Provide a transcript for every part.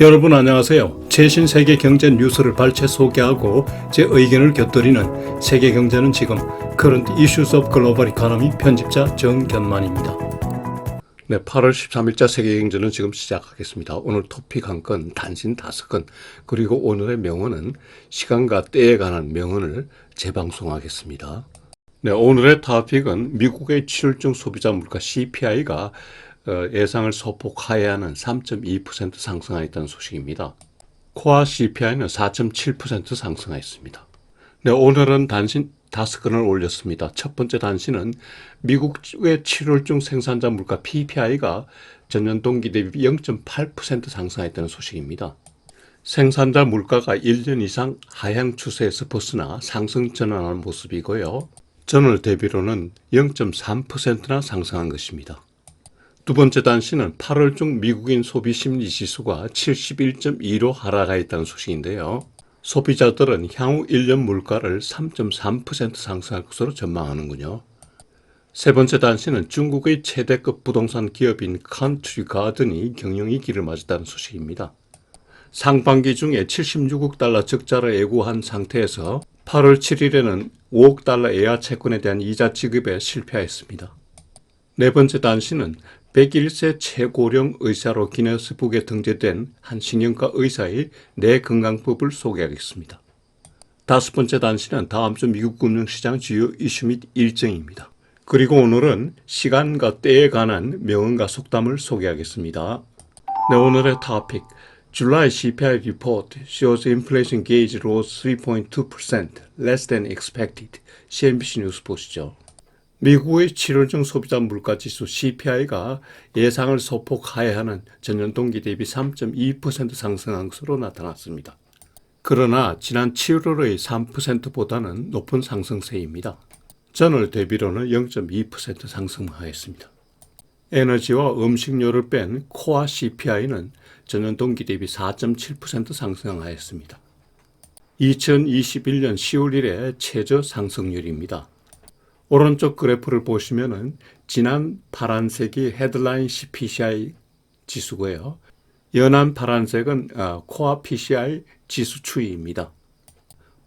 여러분 안녕하세요. 최신 세계 경제 뉴스를 발췌 소개하고 제 의견을 곁들이는 세계 경제는 지금 Current Issues of Global Economy 편집자 정견만입니다. 네, 8월 13일자 세계 경제는 지금 시작하겠습니다. 오늘 토픽 한 건, 단신 5건, 그리고 오늘의 명언은 시간과 때에 관한 명언을 재방송하겠습니다. 네, 오늘의 토픽은 미국의 7월 중 소비자 물가 CPI가 예상을 소폭 하회하는 3.2% 상승하였다는 소식입니다. 코어 CPI는 4.7% 상승하였습니다. 네, 오늘은 단신 5건을 올렸습니다. 첫 번째 단신은 미국의 7월 중 생산자 물가 PPI가 전년 동기 대비 0.8% 상승하였다는 소식입니다. 생산자 물가가 1년 이상 하향 추세에서 벗어나 상승 전환하는 모습이고요. 전월 대비로는 0.3%나 상승한 것입니다. 두 번째 단신은 8월 중 미국인 소비 심리 지수가 71.2로 하락하였다는 소식인데요. 소비자들은 향후 1년 물가를 3.3% 상승할 것으로 전망하는군요. 세 번째 단신은 중국의 최대급 부동산 기업인 컨트리 가든이 경영위기를 맞았다는 소식입니다. 상반기 중에 76억 달러 적자를 예고한 상태에서 8월 7일에는 5억 달러 예하 채권에 대한 이자 지급에 실패하였습니다. 네 번째 단신은 101세 최고령 의사로 기네스북에 등재된 한 신경과 의사의 뇌건강법을 소개하겠습니다. 다섯 번째 단신은 다음 주 미국 금융시장 주요 이슈 및 일정입니다. 그리고 오늘은 시간과 때에 관한 명언과 속담을 소개하겠습니다. 네, 오늘의 토픽. July CPI report shows inflation gauge rose 3.2%, less than expected. CNBC 뉴스 보시죠. 미국의 7월 중 소비자 물가지수 CPI가 예상을 소폭 하회하는 전년 동기 대비 3.2% 상승한 것으로 나타났습니다. 그러나 지난 7월의 3%보다는 높은 상승세입니다. 전월 대비로는 0.2% 상승하였습니다. 에너지와 음식료를 뺀 코어 CPI는 전년 동기 대비 4.7% 상승하였습니다. 2021년 10월 이래 최저 상승률입니다. 오른쪽 그래프를 보시면은 지난 파란색이 헤드라인 PCI 지수고요. 연한 파란색은 코어 PCI 지수 추이입니다.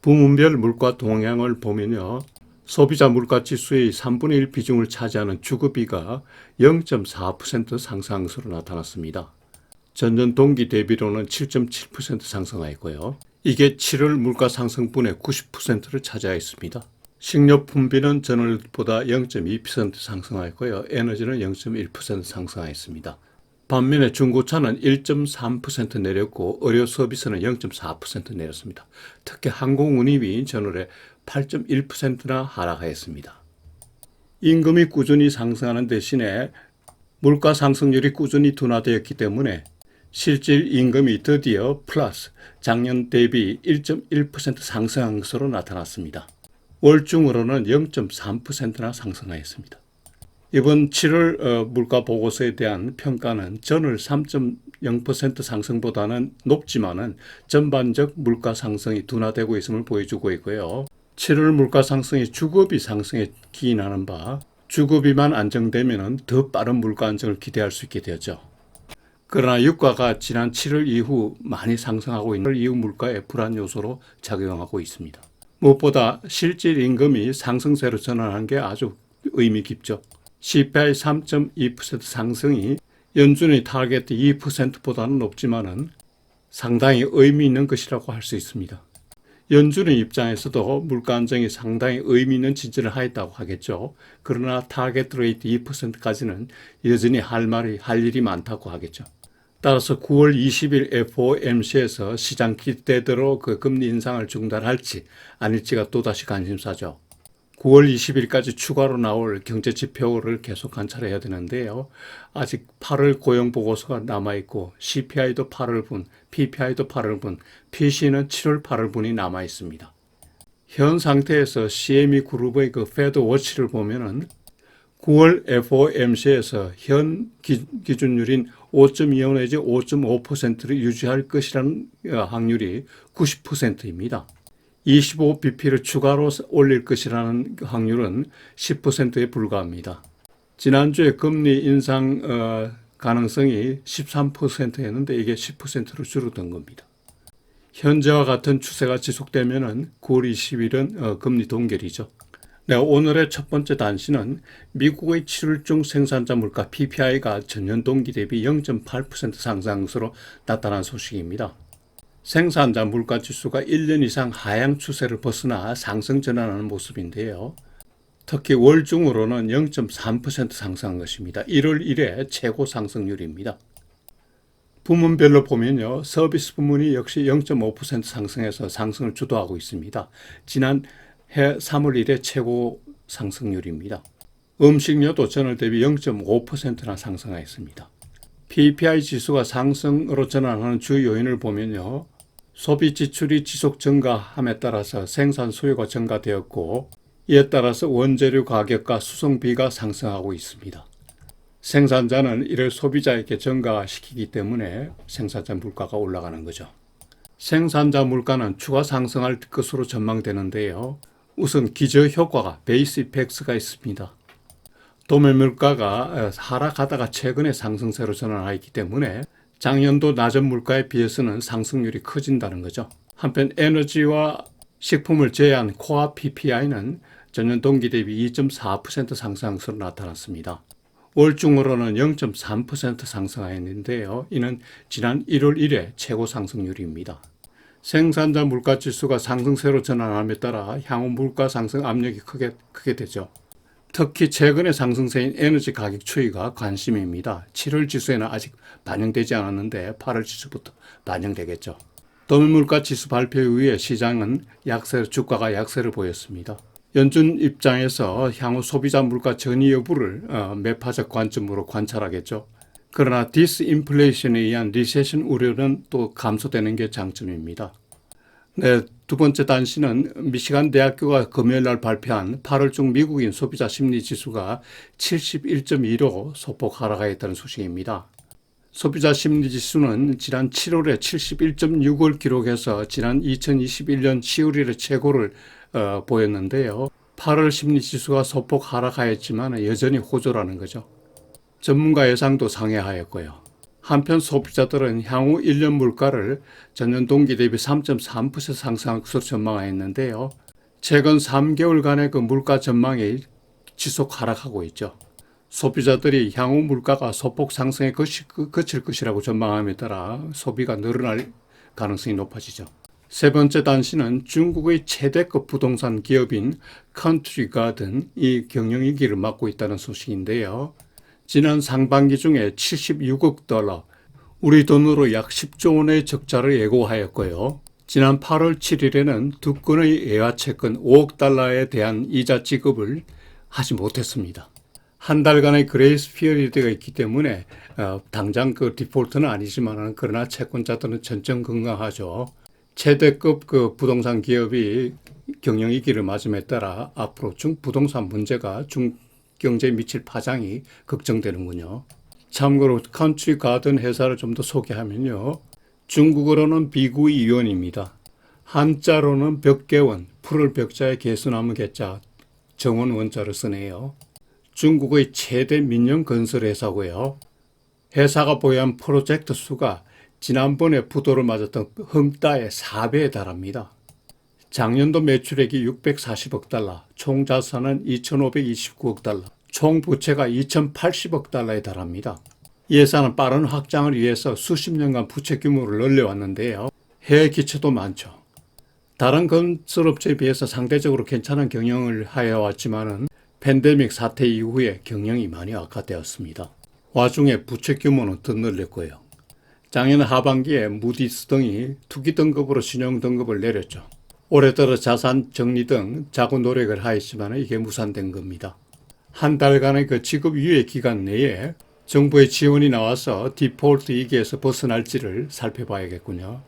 부문별 물가 동향을 보면요. 소비자 물가 지수의 3분의 1 비중을 차지하는 주거비가 0.4% 상승한 것으로 나타났습니다. 전년 동기 대비로는 7.7% 상승하였고요. 이게 7월 물가 상승분의 90%를 차지하였습니다. 식료품비는 전월보다 0.2% 상승하였고요. 에너지는 0.1% 상승하였습니다. 반면에 중고차는 1.3% 내렸고 의료 서비스는 0.4% 내렸습니다. 특히 항공운임이 전월에 8.1%나 하락하였습니다. 임금이 꾸준히 상승하는 대신에 물가 상승률이 꾸준히 둔화되었기 때문에 실질 임금이 드디어 플러스 작년 대비 1.1% 상승한 것으로 나타났습니다. 월중으로는 0.3%나 상승하였습니다. 이번 7월 물가 보고서에 대한 평가는 전월 3.0% 상승보다는 높지만은 전반적 물가 상승이 둔화되고 있음을 보여주고 있고요. 7월 물가 상승이 주거비 상승에 기인하는 바 주거비만 안정되면 더 빠른 물가 안정을 기대할 수 있게 되죠. 그러나 유가가 지난 7월 이후 많이 상승하고 있는 이후 물가에 불안 요소로 작용하고 있습니다. 무엇보다 실질 임금이 상승세로 전환한 게 아주 의미 깊죠. CPI 3.2% 상승이 연준의 타겟 2%보다는 높지만은 상당히 의미 있는 것이라고 할 수 있습니다. 연준의 입장에서도 물가 안정이 상당히 의미 있는 지지를 하였다고 하겠죠. 그러나 타겟 레이트 2%까지는 여전히 할 일이 많다고 하겠죠. 따라서 9월 20일 FOMC에서 시장 기대대로 그 금리 인상을 중단할지 아닐지가 또다시 관심사죠. 9월 20일까지 추가로 나올 경제 지표를 계속 관찰해야 되는데요. 아직 8월 고용 보고서가 남아있고 CPI도 8월분, PPI도 8월분, PC는 7월 8월분이 남아있습니다. 현 상태에서 CME 그룹의 그 페드 워치를 보면은 9월 FOMC에서 현 기준율인 5.25 내지 5.5%를 유지할 것이라는 확률이 90%입니다. 25bp를 추가로 올릴 것이라는 확률은 10%에 불과합니다. 지난주에 금리 인상 가능성이 13%였는데 이게 10%로 줄어든 겁니다. 현재와 같은 추세가 지속되면은 9월 20일은 금리 동결이죠. 네, 오늘의 첫 번째 단시는 미국의 7월 중 생산자 물가 PPI가 전년 동기 대비 0.8% 상승으로 나타난 소식입니다. 생산자 물가 지수가 1년 이상 하향 추세를 벗어나 상승 전환하는 모습인데요. 특히 월 중으로는 0.3% 상승한 것입니다. 1월 1회 최고 상승률입니다. 부문별로 보면요. 서비스 부문이 역시 0.5% 상승해서 상승을 주도하고 있습니다. 지난해 3월 1회 최고 상승률입니다. 음식료도 전월 대비 0.5%나 상승하였습니다. PPI 지수가 상승으로 전환하는 주 요인을 보면요. 소비 지출이 지속 증가함에 따라서 생산 수요가 증가되었고 이에 따라서 원재료 가격과 수송비가 상승하고 있습니다. 생산자는 이를 소비자에게 전가시키기 때문에 생산자 물가가 올라가는 거죠. 생산자 물가는 추가 상승할 것으로 전망되는데요. 우선 기저효과가 베이스 이펙트가 있습니다. 도매 물가가 하락하다가 최근에 상승세로 전환하였기 때문에 작년도 낮은 물가에 비해서는 상승률이 커진다는 거죠. 한편 에너지와 식품을 제외한 코어 PPI는 전년 동기 대비 2.4% 상승한 것으로 나타났습니다. 월 중으로는 0.3% 상승하였는데요. 이는 지난 1월 1회 최고 상승률입니다. 생산자 물가 지수가 상승세로 전환함에 따라 향후 물가 상승 압력이 크게 되죠. 특히 최근의 상승세인 에너지 가격 추이가 관심입니다. 7월 지수에는 아직 반영되지 않았는데 8월 지수부터 반영되겠죠. 도매물가 지수 발표 이후에 시장은 주가가 약세를 보였습니다. 연준 입장에서 향후 소비자 물가 전이 여부를 매파적 관점으로 관찰하겠죠. 그러나 디스인플레이션에 의한 리세션 우려는 또 감소되는 게 장점입니다. 네, 두 번째 단시는 미시간 대학교가 금요일 날 발표한 8월 중 미국인 소비자 심리 지수가 71.2로 소폭 하락하였다는 소식입니다. 소비자 심리 지수는 지난 7월에 71.6을 기록해서 지난 2021년 10월에 최고를 보였는데요. 8월 심리 지수가 소폭 하락하였지만 여전히 호조라는 거죠. 전문가 예상도 상회하였고요. 한편 소비자들은 향후 1년 물가를 전년 동기 대비 3.3% 상승할 것으로 전망하였는데요. 최근 3개월간의 그 물가 전망이 지속 하락하고 있죠. 소비자들이 향후 물가가 소폭 상승에 그칠 것이라고 전망함에 따라 소비가 늘어날 가능성이 높아지죠. 세 번째 단시는 중국의 최대급 부동산 기업인 컨트리 가든이 경영위기를 맞고 있다는 소식인데요. 지난 상반기 중에 76억 달러, 우리 돈으로 약 10조 원의 적자를 예고하였고요. 지난 8월 7일에는 두 건의 예화채권 5억 달러에 대한 이자 지급을 하지 못했습니다. 한 달간의 그레이스 피어리드가 있기 때문에 당장 그 디폴트는 아니지만 그러나 채권자들은 전전긍긍하죠. 최대급 그 부동산 기업이 경영위기를 맞음에 따라 앞으로 부동산 문제가 경제에 미칠 파장이 걱정되는군요. 참고로 컨트리 가든 회사를 좀 더 소개하면요. 중국어로는 비구이 유언입니다. 한자로는 벽개원, 풀을 벽자에 개수나무 개자, 정원 원자를 쓰네요. 중국의 최대 민영 건설 회사고요. 회사가 보유한 프로젝트 수가 지난번에 부도를 맞았던 헝다의 4배에 달합니다. 작년도 매출액이 640억 달러, 총 자산은 2,529억 달러, 총 부채가 2,080억 달러에 달합니다. 이 회사는 빠른 확장을 위해서 수십 년간 부채 규모를 늘려왔는데요. 해외 기초도 많죠. 다른 건설업체에 비해서 상대적으로 괜찮은 경영을 하여왔지만은 팬데믹 사태 이후에 경영이 많이 악화되었습니다. 와중에 부채 규모는 더 늘렸고요. 작년 하반기에 무디스 등이 투기 등급으로 신용 등급을 내렸죠. 올해 들어 자산 정리 등 자구 노력을 하였지만 이게 무산된 겁니다. 한 달간의 그 지급 유예 기간 내에 정부의 지원이 나와서 디폴트 위기에서 벗어날지를 살펴봐야겠군요.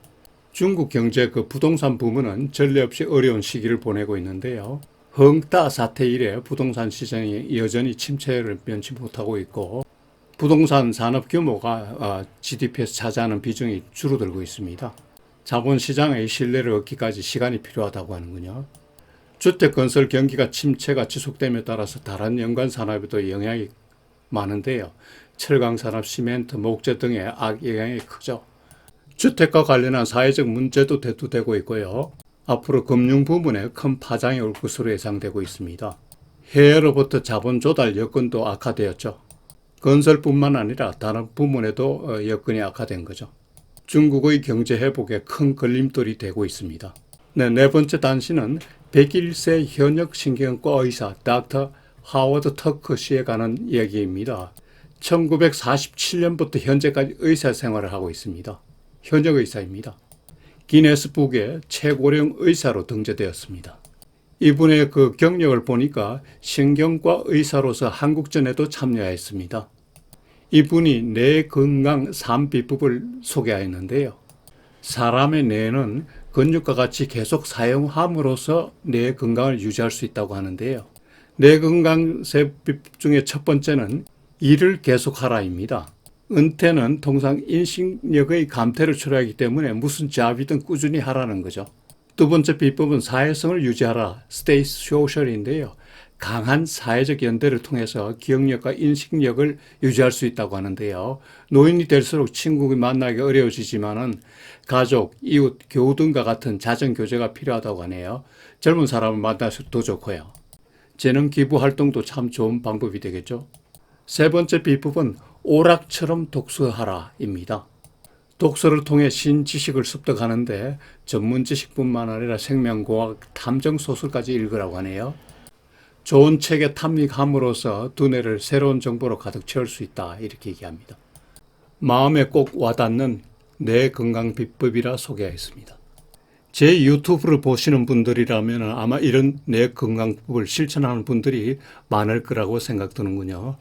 중국 경제 그 부동산 부문은 전례 없이 어려운 시기를 보내고 있는데요. 헝다 사태 이래 부동산 시장이 여전히 침체를 면치 못하고 있고 부동산 산업 규모가 GDP에서 차지하는 비중이 줄어들고 있습니다. 자본시장의 신뢰를 얻기까지 시간이 필요하다고 하는군요. 주택건설 경기가 침체가 지속됨에 따라서 다른 연관 산업에도 영향이 많은데요. 철강 산업, 시멘트, 목재 등의 악영향이 크죠. 주택과 관련한 사회적 문제도 대두되고 있고요. 앞으로 금융 부문에 큰 파장이 올 것으로 예상되고 있습니다. 해외로부터 자본 조달 여건도 악화되었죠. 건설뿐만 아니라 다른 부문에도 여건이 악화된 거죠. 중국의 경제 회복에 큰 걸림돌이 되고 있습니다. 네 번째 단신은 101세 현역 신경과 의사 닥터 하워드 터크 씨에 관한 이야기입니다. 1947년부터 현재까지 의사 생활을 하고 있습니다. 현역 의사입니다. 기네스북에 최고령 의사로 등재되었습니다. 이분의 그 경력을 보니까 신경과 의사로서 한국전에도 참여했습니다. 이분이 뇌 건강 3비법을 소개하였는데요. 사람의 뇌는 근육과 같이 계속 사용함으로써 뇌 건강을 유지할 수 있다고 하는데요. 뇌 건강 3비법 중에 첫 번째는 일을 계속하라입니다. 은퇴는 통상 인식력의 감퇴를 초래하기 때문에 무슨 잡이든 꾸준히 하라는 거죠. 두 번째 비법은 사회성을 유지하라, stay social인데요. 강한 사회적 연대를 통해서 기억력과 인식력을 유지할 수 있다고 하는데요. 노인이 될수록 친구를 만나기 어려워지지만은 가족, 이웃, 교우 등과 같은 자정 교제가 필요하다고 하네요. 젊은 사람을 만날수록 더 좋고요. 재능 기부 활동도 참 좋은 방법이 되겠죠. 세 번째 비법은 오락처럼 독서하라입니다. 독서를 통해 신지식을 습득하는데 전문 지식뿐만 아니라 생명과학, 탐정소설까지 읽으라고 하네요. 좋은 책에 탐닉함으로써 두뇌를 새로운 정보로 가득 채울 수 있다 이렇게 얘기합니다. 마음에 꼭 와닿는 뇌 건강 비법이라 소개하였습니다. 제 유튜브를 보시는 분들이라면 아마 이런 뇌 건강법을 실천하는 분들이 많을 거라고 생각드는군요.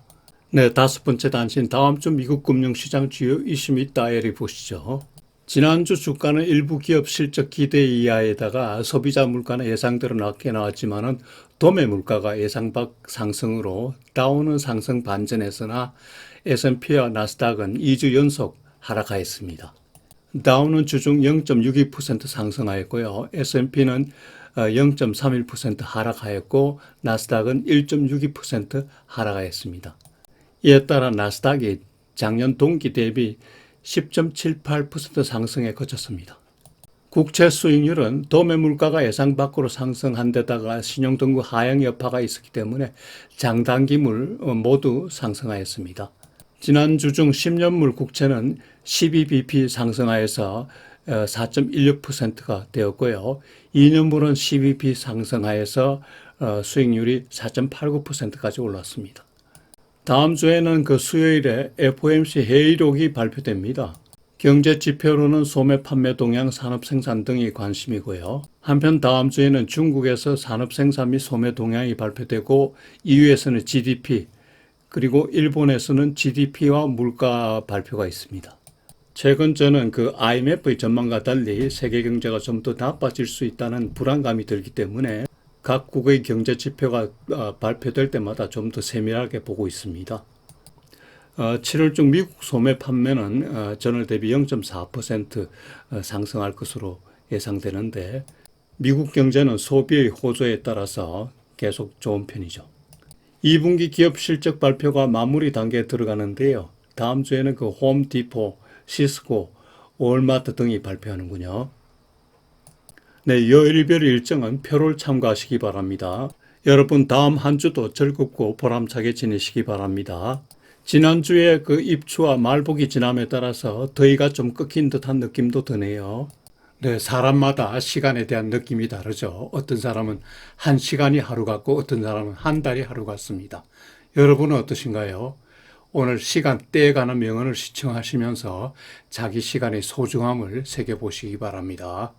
네, 다섯 번째 단신, 다음 주 미국 금융시장 주요 이슈 및 다이어리 보시죠. 지난주 주가는 일부 기업 실적 기대 이하에다가 소비자 물가는 예상대로 낮게 나왔지만은 도매 물가가 예상 밖 상승으로 다우는 상승 반전했으나 S&P와 나스닥은 2주 연속 하락하였습니다. 다우는 주중 0.62% 상승하였고요. S&P는 0.31% 하락하였고 나스닥은 1.62% 하락하였습니다. 이에 따라 나스닥이 작년 동기 대비 10.78% 상승에 그쳤습니다. 국채 수익률은 도매 물가가 예상 밖으로 상승한 데다가 신용등급 하향 여파가 있었기 때문에 장단기물 모두 상승하였습니다. 지난주 중 10년물 국채는 12bp 상승하여서 4.16%가 되었고요. 2년물은 12bp 상승하여서 수익률이 4.89%까지 올랐습니다. 다음 주에는 그 수요일에 FOMC 회의록이 발표됩니다. 경제 지표로는 소매 판매 동향, 산업 생산 등이 관심이고요. 한편 다음 주에는 중국에서 산업 생산 및 소매 동향이 발표되고 EU에서는 GDP, 그리고 일본에서는 GDP와 물가 발표가 있습니다. 최근 저는 그 IMF의 전망과 달리 세계 경제가 좀 더 나빠질 수 있다는 불안감이 들기 때문에 각국의 경제 지표가 발표될 때마다 좀 더 세밀하게 보고 있습니다. 7월 중 미국 소매 판매는 전월 대비 0.4% 상승할 것으로 예상되는데 미국 경제는 소비의 호조에 따라서 계속 좋은 편이죠. 2분기 기업 실적 발표가 마무리 단계에 들어가는데요. 다음 주에는 그 홈디포, 시스코, 월마트 등이 발표하는군요. 네, 요일별 일정은 표를 참고하시기 바랍니다. 여러분 다음 한 주도 즐겁고 보람차게 지내시기 바랍니다. 지난주에 그 입추와 말복이 지남에 따라서 더위가 좀 꺾인 듯한 느낌도 드네요. 네, 사람마다 시간에 대한 느낌이 다르죠. 어떤 사람은 한 시간이 하루 같고 어떤 사람은 한 달이 하루 같습니다. 여러분은 어떠신가요? 오늘 시간 때에 관한 명언을 시청하시면서 자기 시간의 소중함을 새겨보시기 바랍니다.